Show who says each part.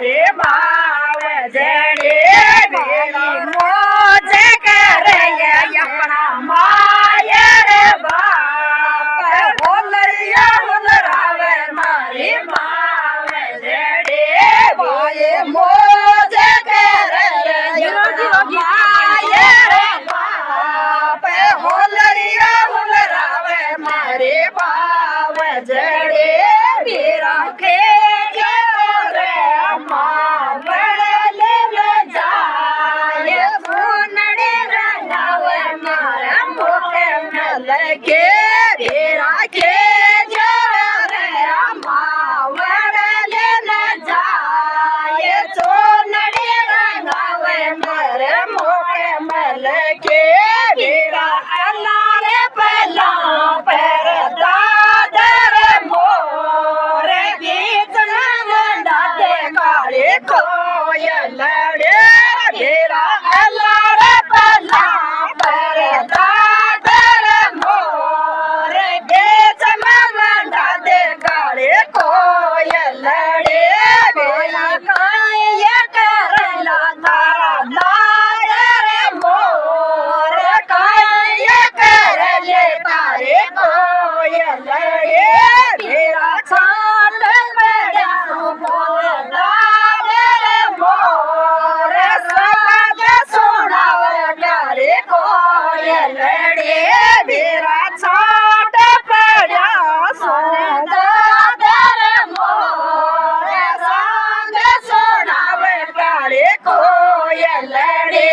Speaker 1: મારે બાવજડે વેલી મોજ કરે આપણા માયર બાપ હોલરિયા હોલરાવે મારી બાવજડે ભાઈ મોજ કરે માયર બાપ હોલરિયા હોલરાવે મારી બાવજડે વીરા કે के वीरा के जरे मावड़ले न जाय चोनड़ी रंगावे मरे मोके मल के वीरा अल्लाह पला पर दादर मोर गीत डाटे काले कोयलड़े वीरा अल्लाह पला पर दादर मोर गीत डाटे काले कोयलड़े वीरा काय करला तारा दादर मोर काय करले तारे कोयलड़े वीरा छाट पड़ा बोल दादर मोर समाज सुनावे तारे कोयलड़े वीरा छाट पड़ा सुन दादर मोर संग सुनावे तारे कोयलड़े